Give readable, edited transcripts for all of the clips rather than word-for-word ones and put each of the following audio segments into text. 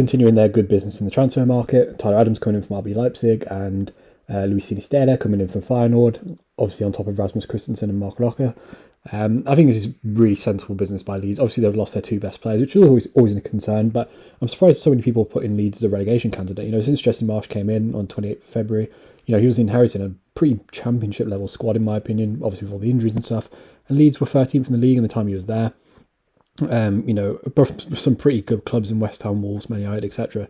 continuing their good business in the transfer market. Tyler Adams coming in from RB Leipzig and Sinisterra coming in from Feyenoord, obviously on top of Rasmus Christensen and Mark Rocker. I think this is really sensible business by Leeds. Obviously, they've lost their two best players, which is always a concern, but I'm surprised so many people put in Leeds as a relegation candidate. You know, since Jesse Marsh came in on 28th February, you know, he was inheriting a pretty championship level squad, in my opinion, obviously with all the injuries and stuff. And Leeds were 13th in the league in the time he was there. You know, some pretty good clubs in West Ham, Wolves, Man United, etc.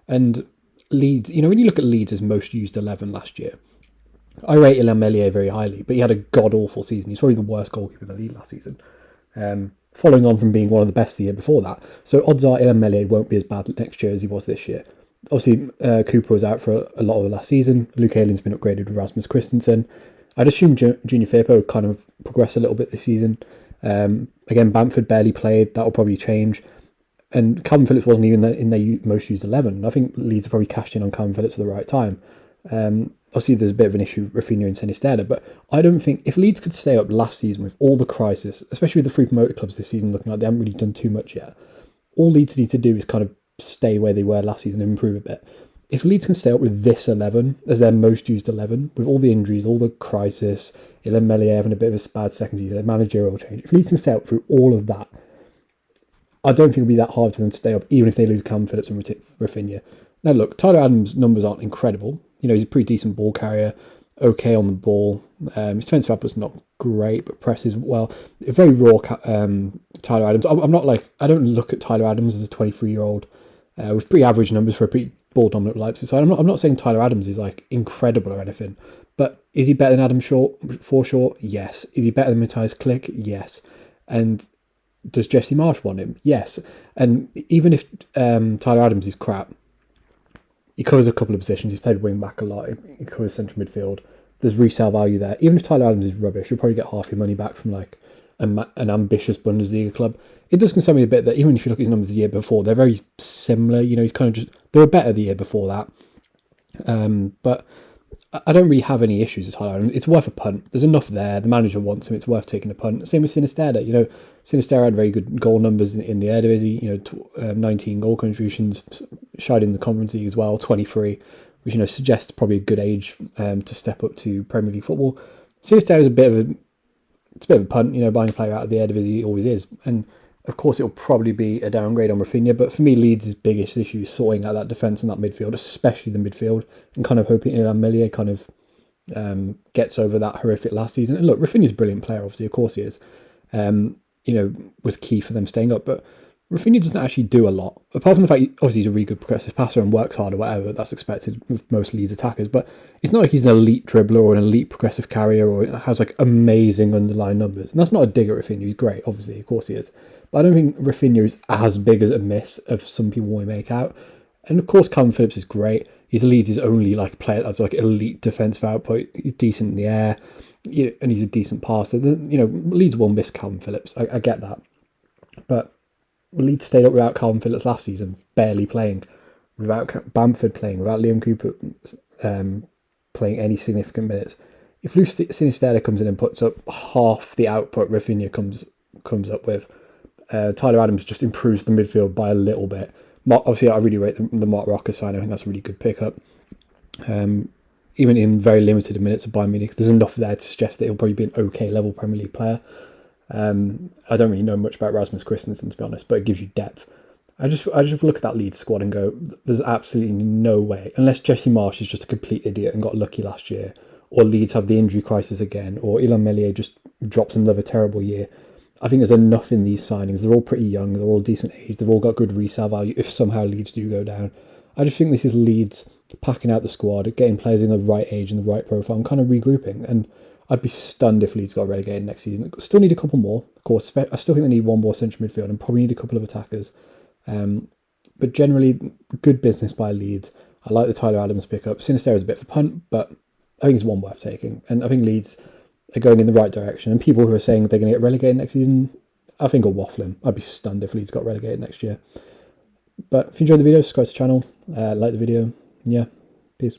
And Leeds, you know, when you look at Leeds' most used 11 last year, I rate Illan Meslier very highly, but he had a god-awful season. He's probably the worst goalkeeper in the league last season, following on from being one of the best the year before that. So odds are Illan Meslier won't be as bad next year as he was this year. Obviously, Cooper was out for a lot of the last season. Luke Aylin's been upgraded with Rasmus Christensen. I'd assume Junior Firpo would kind of progress a little bit this season. Again, Bamford barely played. That will probably change. And Calvin Phillips wasn't even in their most used 11. I think Leeds have probably cashed in on Calvin Phillips at the right time. Obviously, there's a bit of an issue with Raphinha and Sinisterra, but I don't think if Leeds could stay up last season with all the crisis, especially with the three promoted clubs this season looking like they haven't really done too much yet, all Leeds need to do is kind of stay where they were last season and improve a bit. If Leeds can stay up with this 11 as their most used 11, with all the injuries, all the crisis, Illan Meslier having a bit of a bad second season, a managerial change, if Leeds can stay up through all of that, I don't think it'll be that hard for them to stay up, even if they lose Calvin Phillips and Raphinha. Now, look, Tyler Adams' numbers aren't incredible. You know, he's a pretty decent ball carrier, okay on the ball. His defensive output's not great, but presses well. A very raw Tyler Adams. I'm not like, I don't look at Tyler Adams as a 23-year-old with pretty average numbers for a pretty ball-dominant Leipzig side. I'm not saying Tyler Adams is like incredible or anything, but is he better than Adam Forshaw? Yes. Is he better than Matthias Klick? Yes. And does Jesse Marsh want him? Yes. And even if Tyler Adams is crap, he covers a couple of positions. He's played wing back a lot. He covers central midfield. There's resale value there. Even if Tyler Adams is rubbish, you'll probably get half your money back from like an ambitious Bundesliga club. It does concern me a bit that even if you look at his numbers the year before, they're very similar. You know, he's kind of just, they were better the year before that. But I don't really have any issues with Tyler Adams. It's worth a punt. There's enough there. The manager wants him. It's worth taking a punt. Same with Sinisterra. You know, Sinisterra had very good goal numbers in the Eredivisie. You know, 19 goal contributions, shied in the Conference League as well, 23, which, you know, suggests probably a good age to step up to Premier League football. Sinisterra is a bit of a punt. You know, buying a player out of the Eredivisie always is, and of course, it'll probably be a downgrade on Raphinha, but for me, Leeds' biggest issue is sorting out that defence and that midfield, especially the midfield, and kind of hoping Illan Meslier kind of gets over that horrific last season. And look, Raphinha's a brilliant player, obviously, of course he is. You know, was key for them staying up, but Raphinha doesn't actually do a lot. Apart from the fact, obviously, he's a really good progressive passer and works hard or whatever, that's expected with most Leeds attackers, but it's not like he's an elite dribbler or an elite progressive carrier or has like amazing underlying numbers. And that's not a dig at Raphinha, he's great, obviously, of course he is. But I don't think Raphinha is as big as a miss as some people will make out. And of course, Calvin Phillips is great. He's Leeds' only like player that's like elite defensive output. He's decent in the air, you know, and he's a decent passer. You know, Leeds will miss Calvin Phillips. I get that, but Leeds stayed up without Calvin Phillips last season, barely playing, without Bamford playing, without Liam Cooper playing any significant minutes. If Luke Sinisterra comes in and puts up half the output Raphinha comes up with, Tyler Adams just improves the midfield by a little bit. Obviously, I really rate the Mark Rocker sign. I think that's a really good pickup. Even in very limited minutes of Bayern Munich, there's enough there to suggest that he'll probably be an okay level Premier League player. I don't really know much about Rasmus Christensen, to be honest, but it gives you depth. I just look at that Leeds squad and go, there's absolutely no way, unless Jesse Marsh is just a complete idiot and got lucky last year, or Leeds have the injury crisis again, or Illan Meslier just drops another terrible year. I think there's enough in these signings. They're all pretty young. They're all decent age. They've all got good resale value if somehow Leeds do go down. I just think this is Leeds packing out the squad, getting players in the right age and the right profile, and kind of regrouping. And I'd be stunned if Leeds got relegated next season. Still need a couple more, of course. I still think they need one more central midfield and probably need a couple of attackers. But generally, good business by Leeds. I like the Tyler Adams pickup. Sinisterra is a bit of a punt, but I think it's one worth taking. And I think Leeds are going in the right direction. And people who are saying they're going to get relegated next season, I think are waffling. I'd be stunned if Leeds got relegated next year. But if you enjoyed the video, subscribe to the channel, like the video. Yeah, peace.